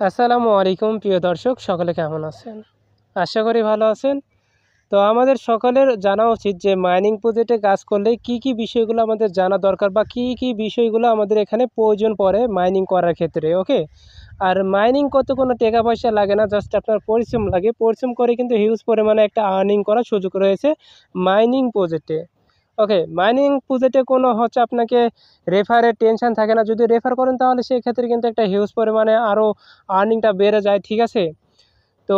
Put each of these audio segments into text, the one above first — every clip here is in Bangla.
আসসালামু আলাইকুম প্রিয় দর্শক, সকলে কেমন আছেন? আশা করি ভালো আছেন। তো আমাদের সকলের জানা উচিত যে মাইনিং প্রজেক্টে কাজ করলে কি কি বিষয়গুলো আমাদের জানা দরকার বা কি কি বিষয়গুলো আমাদের এখানে প্রয়োজন পড়ে মাইনিং করার ক্ষেত্রে। ওকে, আর মাইনিং করতে কোনো টাকা পয়সা লাগে না, জাস্ট আপনার পরিশ্রম লাগে। পরিশ্রম করে কিন্তু হিউজ পরিমাণে একটা আর্নিং করার সুযোগ রয়েছে মাইনিং প্রজেক্টে। ওকে, মাইনিং প্রজেক্টে কোনো আপনাকে রেফারের টেনশন থাকে না। যদি রেফার করেন তাহলে সেক্ষেত্রে কিন্তু একটা হিউজ পরিমাণে আরও আর্নিংটা বেড়ে যায়, ঠিক আছে? তো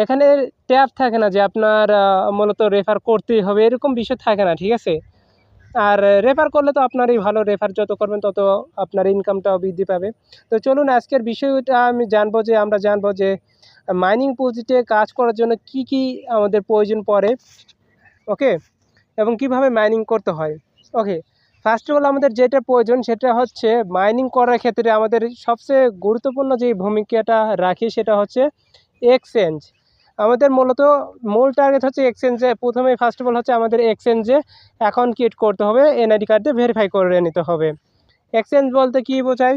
এখানে ট্যাব থাকে না যে আপনার মূলত রেফার করতেই হবে, এরকম বিষয় থাকে না, ঠিক আছে? আর রেফার করলে তো আপনারই ভালো, রেফার যত করবেন তত আপনার ইনকামটাও বৃদ্ধি পাবে। তো চলুন আজকের বিষয়টা আমরা জানবো যে মাইনিং প্রজেক্টে কাজ করার জন্য কি কি আমাদের প্রয়োজন পড়ে। ওকে, এবং কিভাবে মাইনিং করতে হয়। ওকে, ফার্স্ট অফ অল আমাদের যেটা প্রয়োজন সেটা হচ্ছে মাইনিং করার ক্ষেত্রে আমাদের সবচেয়ে গুরুত্বপূর্ণ যে ভূমিকাটা রাখি সেটা হচ্ছে এক্সচেঞ্জ। আমাদের মূল টার্গেট হচ্ছে এক্সচেঞ্জে প্রথমেই ফার্স্ট অফ অল হচ্ছে আমাদের এক্সচেঞ্জে অ্যাকাউন্ট ক্রিয়েট করতে হবে, এনআইডি কার্ড দিয়ে ভেরিফাই করে নিতে হবে। এক্সচেঞ্জ বলতে কী বোঝায়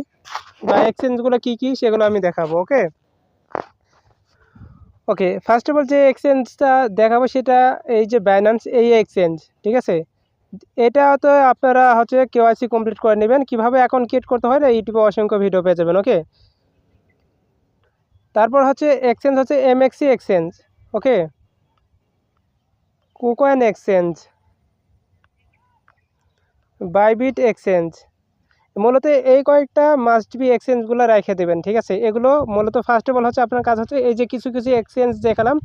বা এক্সচেঞ্জগুলো কী কী সেগুলো আমি দেখাবো। ওকে, ফার্স্ট অফ অল যে এক্সচেঞ্জটা দেখাবো সেটা এই যে বাইন্যান্স এই এক্সচেঞ্জ, ঠিক আছে? এটা তো আপনারা কেওয়াইসি কমপ্লিট করে নেবেন। কীভাবে অ্যাকাউন্ট ক্রিয়েট করতে হয় না, ইউটিউবে অসংখ্য ভিডিও পেয়ে যাবেন। ওকে, তারপর এক্সচেঞ্জ এমএক্সি এক্সচেঞ্জ, ওকে, কুকয়েন এক্সচেঞ্জ, বাইবিট এক্সচেঞ্জ। মূলত এই কয়েকটা মাস্ট বি এক্সচেঞ্জগুলো রেখে দেবেন, ঠিক আছে? এগুলো মূলত ফার্স্ট অফ অল আপনার কাজ এই যে কিছু কিছু এক্সচেঞ্জ দেখালাম,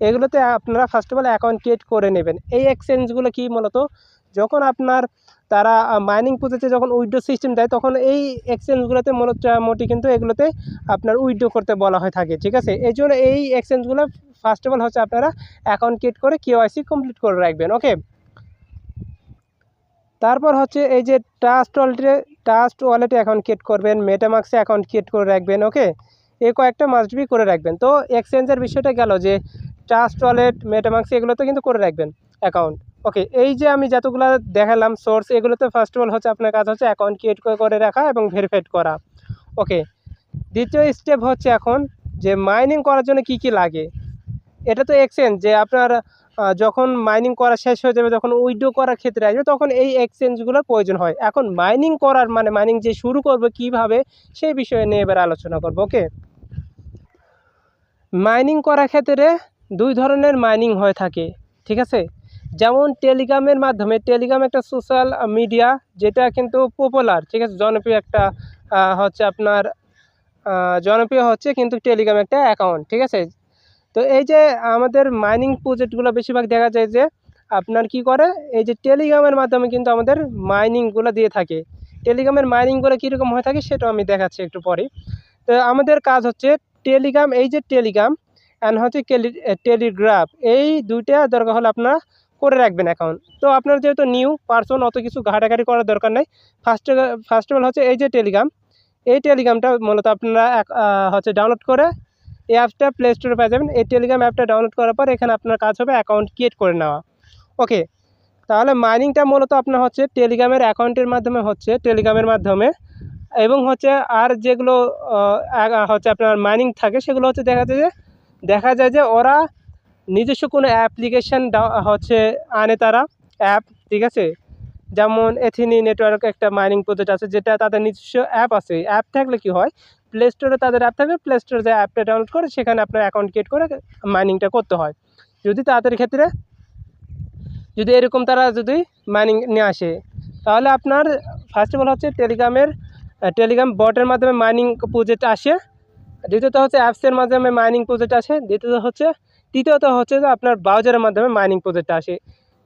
এগুলোতে আপনারা first of all account create করে নেবেন। এই এক্সচেঞ্জগুলো কি মূলত যখন আপনার তারা মাইনিং প্রজেক্টে যখন উইথড্র সিস্টেম দেয় তখন এই এক্সচেঞ্জগুলোতে মোটামুটি কিন্তু এগুলোতে আপনার উইথড্র করতে বলা হয়ে থাকে, ঠিক আছে? এই জন্য এই এক্সচেঞ্জগুলো ফার্স্ট অফ অল আপনারা অ্যাকাউন্ট ক্রিয়েট করে কেওয়াইসি কমপ্লিট করে রাখবেন। ওকে, তারপর এই যে ট্রাস্ট ওয়ালেটে অ্যাকাউন্ট ক্রিয়েট করবেন, মেটামাক্সে অ্যাকাউন্ট ক্রিয়েট করে রাখবেন। ওকে, এই কয়েকটা মাস্ট বি করে রাখবেন। তো এক্সচেঞ্জের বিষয়টা গেল যে ট্রাস্ট ওয়ালেট, মেটামাক্স এগুলোতে কিন্তু করে রাখবেন অ্যাকাউন্ট। ওকে, এই যে আমি যতগুলো দেখালাম সোর্স, এগুলোতে ফার্স্ট অফ অল আপনার কাজ অ্যাকাউন্ট ক্রিয়েট করে রাখা এবং ভেরিফাইড করা। ওকে, দ্বিতীয় স্টেপ এখন যে মাইনিং করার জন্য কি কি লাগে। এটা তো এক্সচেঞ্জ যে আপনার যখন মাইনিং করা শেষ হয়ে যাবে, যখন উইথড্র করার ক্ষেত্রে আসবে তখন এই এক্সচেঞ্জগুলোর প্রয়োজন হয়। এখন মাইনিং করার মাইনিং যে শুরু করবে কিভাবে, সেই বিষয়ে নিয়ে এবার আলোচনা করব। ওকে, মাইনিং করার ক্ষেত্রে দুই ধরনের মাইনিং হয়ে থাকে, ঠিক আছে? যেমন টেলিগ্রামের মাধ্যমে, টেলিগ্রাম একটা সোশ্যাল মিডিয়া যেটা কিন্তু পপুলার, ঠিক আছে, জনপ্রিয় একটা আপনার জনপ্রিয় কিন্তু টেলিগ্রাম একটা অ্যাকাউন্ট, ঠিক আছে? তো এই যে আমাদের মাইনিং প্রজেক্টগুলো বেশিরভাগ দেখা যায় যে আপনার কি করে, এই যে টেলিগ্রামের মাধ্যমে কিন্তু আমাদের মাইনিংগুলো দিয়ে থাকে। টেলিগ্রামের মাইনিংগুলো কীরকম হয়ে থাকে সেটাও আমি দেখাচ্ছি একটু পরে। তো আমাদের কাজ টেলিগ্রাম, এই যে টেলিগ্রাম অ্যান্ড টেলিগ্রাফ, এই দুইটা দরকার হলে আপনারা করে রাখবেন অ্যাকাউন্ট। তো আপনার যেহেতু নিউ পারসন, অত কিছু ঘাটাঘাটি করার দরকার নেই। ফার্স্ট অফ অল এই যে টেলিগ্রাম, এই টেলিগ্রামটা মূলত আপনারা ডাউনলোড করে এই অ্যাপটা প্লে স্টোরে পেয়ে যাবেন। এই টেলিগ্রাম অ্যাপটা ডাউনলোড করার পর এখানে আপনার কাজ হবে অ্যাকাউন্ট ক্রিয়েট করে নেওয়া। ওকে, তাহলে মাইনিংটা মূলত আপনার টেলিগ্রামের অ্যাকাউন্টের মাধ্যমে টেলিগ্রামের মাধ্যমে, এবং আর যেগুলো আপনার মাইনিং থাকে সেগুলো দেখা যায় যে ওরা নিজস্ব কোনো অ্যাপ্লিকেশান আনে, তারা অ্যাপ, ঠিক আছে? যেমন এথিনি নেটওয়ার্ক একটা মাইনিং প্রজেক্ট আছে, যেটা তাদের নিজস্ব অ্যাপ আছে। অ্যাপ থাকলে কি হয়, প্লে স্টোরে তাদের অ্যাপ থাকবে, প্লে স্টোরে যে অ্যাপটা ডাউনলোড করে সেখানে আপনার অ্যাকাউন্ট ক্রিয়েট করে মাইনিংটা করতে হয়। যদি তাদের ক্ষেত্রে এরকম তারা যদি মাইনিং নিয়ে আসে, তাহলে আপনার ফার্স্ট অফ অল টেলিগ্রাম বটের মাধ্যমে মাইনিং প্রজেক্ট আসে। দ্বিতীয়ত অ্যাপসের মাধ্যমে মাইনিং প্রজেক্ট আসে। তৃতীয়ত যে আপনার ব্রাউজারের মাধ্যমে মাইনিং প্রজেক্ট আসে।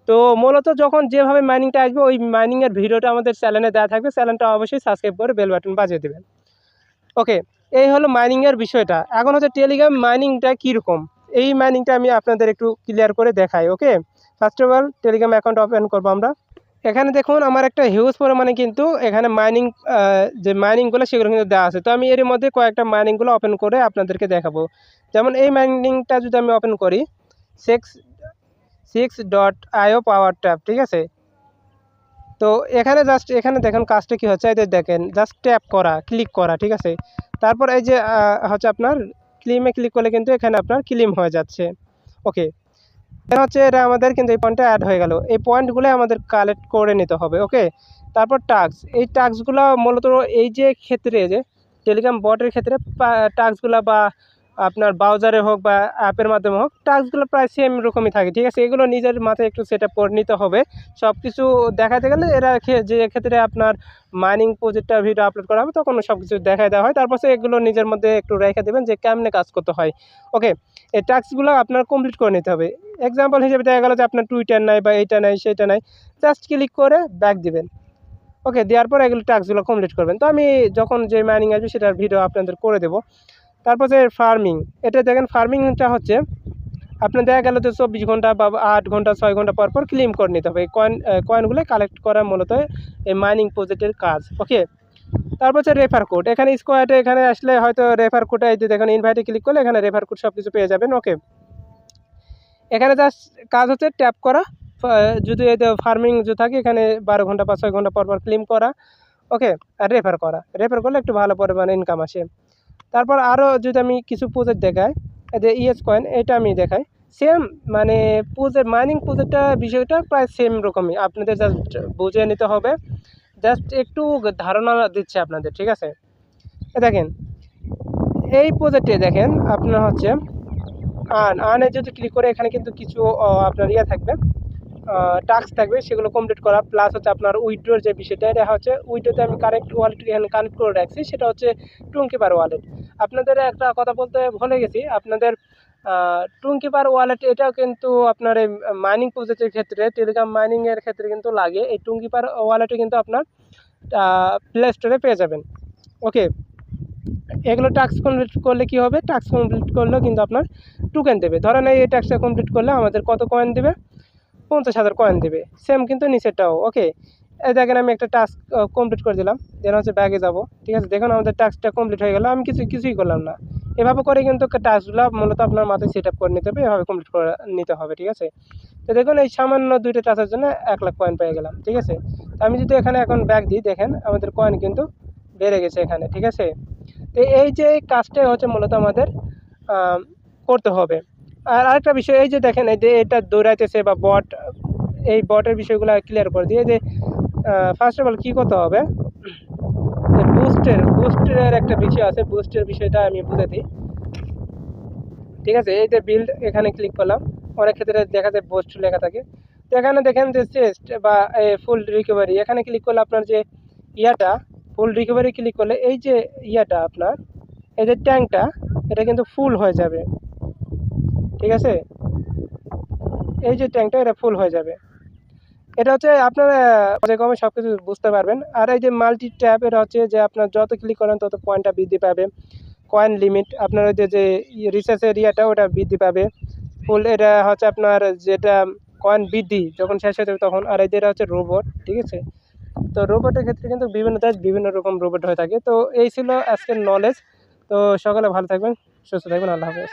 তো মূলত যখন যেভাবে মাইনিংটা আসবে ওই মাইনিংয়ের ভিডিওটা আমাদের চ্যানেলে দেওয়া থাকবে, চ্যানেলটা অবশ্যই সাবস্ক্রাইব করে বেল বাটন বাজিয়ে দেবেন। ওকে, এই হলো মাইনিংয়ের বিষয়টা। এখন টেলিগ্রাম মাইনিংটা কীরকম, এই মাইনিংটা আমি আপনাদের একটু ক্লিয়ার করে দেখাই। Okay, first of all Telegram account open করবো আমরা। এখানে দেখুন আমার একটা হিউজ পরিমাণে কিন্তু এখানে মাইনিং যে মাইনিংগুলো সেগুলো কিন্তু দেওয়া আছে। তো আমি এর মধ্যে কয়েকটা মাইনিংগুলো ওপেন করে আপনাদেরকে দেখাবো। যেমন এই মাইনিংটা যদি আমি ওপেন করি, 6.io পাওয়ার ট্যাপ, ঠিক আছে? তো এখানে এখানে দেখেন কাজটা কী হচ্ছে, এদের দেখেন জাস্ট ট্যাপ করা, ক্লিক করা, ঠিক আছে? তারপর এই যে হচ্ছে আপনার ক্লিমে ক্লিক করলে কিন্তু এখানে আপনার ক্লিম হয়ে যাচ্ছে। ওকে, এটা হচ্ছে এটা আমাদের কিন্তু এই পয়েন্টটা অ্যাড হয়ে গেল। এই পয়েন্টগুলো আমাদের কালেক্ট করে নিতে হবে। ওকে, তারপর টাস্ক, এই টাস্কগুলো মূলত এই যে ক্ষেত্রে যে টেলিগ্রাম বটের ক্ষেত্রে টাস্কগুলো বা আপনার ব্রাউজারে হোক বা অ্যাপের মাধ্যমে হোক, টাস্কগুলো প্রায় সেম রকমই থাকে। ঠিক আছে, এগুলো নিজের মাথায় একটু সেট আপ করে নিতে হবে। সব কিছু দেখাতে গেলে এরা যে ক্ষেত্রে আপনার মাইনিং প্রজেক্টটা ভিডিও আপলোড করা হবে তখন সব কিছু দেখায় দেওয়া হয়। তারপর এগুলো নিজের মধ্যে একটু রেখে দেবেন যে কেমনে কাজ করতে হয়। ওকে, এই টাস্কগুলো আপনার কমপ্লিট করে নিতে হবে। এক্সাম্পল হিসেবে দেখা গেল যে আপনার টুইটার নাই বা এইটা নাই সেটা নাই, জাস্ট ক্লিক করে ব্যাক দিবেন। ওকে, দেওয়ার পর এগুলো টাস্কগুলো কমপ্লিট করবেন। তো আমি যখন যে মাইনিং আসবে সেটার ভিডিও আপনাদের করে দেবো। তারপর যে ফার্মিং, এটা দেখেন ফার্মিংটা হচ্ছে আপনার দেখা গেল যে 24 ঘন্টা বা 8 ঘন্টা 6 ঘন্টা পর পর ক্লেম করে নিতে হবে। এই কয়েনগুলো কালেক্ট করা মূলত এই মাইনিং প্রজেক্টের কাজ। ওকে, তারপর হচ্ছে রেফার কোড, এখানে স্কোয়াডে এখানে আসলে হয়তো রেফার কোডে এই যে দেখেন ইনভাইটে ক্লিক করলে এখানে রেফার কোড সব কিছু পেয়ে যাবেন। ওকে, এখানে জাস্ট কাজ হচ্ছে ট্যাপ করা, যদি এই ফার্মিং যে থাকে এখানে 12 ঘন্টা বা 6 ঘন্টা পর পর ক্লেম করা। ওকে, আর রেফার করা, রেফার করলে একটু ভালো পরিমাণে ইনকাম আসে। তারপর আরও যদি আমি কিছু প্রজেক্ট দেখাই, যে ইএস কয়েন এটা আমি দেখাই, সেম মানে মাইনিং প্রজেক্টটা বিষয়টা প্রায় সেম রকমই, আপনাদের জাস্ট বুঝে নিতে হবে। জাস্ট একটু ধারণা দিচ্ছে আপনাদের। ঠিক আছে, দেখেন এই প্রজেক্টে দেখেন আপনার হচ্ছে আর্নে যদি ক্লিক করে এখানে কিন্তু কিছু আপনার ইয়ে থাকবে, টাস্ক থাকবে, সেগুলো কমপ্লিট করা। প্লাস হচ্ছে আপনার উইথড্রোর যে বিষয়টা, এটা হচ্ছে উইথড্রোতে আমি কারেক্ট ওয়ালেট এখানে কানেক্ট করে রাখছি, সেটা হচ্ছে টুঙ্কিপার ওয়ালেট। আপনাদের একটা কথা বলতে ভুলে গেছি, আপনাদের টুঙ্কিপার ওয়ালেট এটাও কিন্তু আপনার এই মাইনিং প্রজেক্টের ক্ষেত্রে, টেলিগ্রাম মাইনিংয়ের ক্ষেত্রে কিন্তু লাগে। এই টুঙ্কিপার ওয়ালেটে কিন্তু আপনার প্লে স্টোরে পেয়ে যাবেন। ওকে, এগুলো টাস্ক কমপ্লিট করলে কী হবে, টাস্ক কমপ্লিট করলেও কিন্তু আপনার টোকেন দেবে। ধরেন এই টাস্কটা কমপ্লিট করলে আমাদের কত কয়েন দেবে, 50,000 কয়েন দেবে। সেম কিন্তু নিচেরটাও। ওকে, এই দেখেন আমি একটা টাস্ক কমপ্লিট করে দিলাম, দেন হচ্ছে ব্যাগে যাব। ঠিক আছে, দেখুন আমাদের টাস্কটা কমপ্লিট হয়ে গেল, আমি কিছুই করলাম না। এভাবে করে কিন্তু টাস্কগুলো মূলত আপনার মাথায় সেট আপ করে নিতে হবে, এভাবে কমপ্লিট করে নিতে হবে। ঠিক আছে, তো দেখুন এই সামান্য 2টা টাস্কের জন্য 1 লাখ কয়েন পেয়ে গেলাম। ঠিক আছে, তো আমি যদি এখানে এখন ব্যাগ দিই, দেখেন আমাদের কয়েন কিন্তু বেড়ে গেছে এখানে। ঠিক আছে, তো এই যে কাজটাই হচ্ছে মূলত আমাদের করতে হবে। আর আরেকটা বিষয়, এই যে দেখেন এই যে এটা দৌড়াইতেছে বা বট, এই বটের বিষয়গুলো ক্লিয়ার করে দিয়ে যে ফার্স্ট অফ অল কী করতে হবে, বুস্টের একটা বিষয় আছে, বুস্টের বিষয়টা আমি বুঝে দিই। ঠিক আছে, এই যে বিল্ড, এখানে ক্লিক করলাম, অনেক ক্ষেত্রে দেখা যায় বুস্ট লেখা থাকে। তো এখানে দেখেন যে চেস্ট বা ফুল রিকভারি, এখানে ক্লিক করলে আপনার যে ইয়াটা ফুল রিকভারি ক্লিক করলে এই যে ইয়াটা আপনার এই যে ট্যাঙ্কটা এটা কিন্তু ফুল হয়ে যাবে। ঠিক আছে, এই যে ট্যাঙ্কটা এটা ফুল হয়ে যাবে। এটা হচ্ছে আপনার পর্যায়ক্রমে সব কিছু বুঝতে পারবেন। আর এই যে মাল্টি ট্যাব, এটা হচ্ছে যে আপনার যত ক্লিক করেন তত পয়েন্টটা বৃদ্ধি পাবে। কয়েন লিমিট, আপনার ওই যে রিসার্চ এরিয়াটা ওটা বৃদ্ধি পাবে। ফুল, এটা হচ্ছে আপনার যেটা কয়েন বৃদ্ধি যখন শেষ হয়ে যাবে তখন। আর এই যেটা হচ্ছে রোবট। ঠিক আছে, তো রোবটের ক্ষেত্রে কিন্তু বিভিন্ন দেশ বিভিন্ন রকম রোবট হয়ে থাকে। তো এই ছিল আজকের নলেজ। তো সকালে ভালো থাকবেন, সুস্থ থাকবেন, আল্লাহ হাফেজ।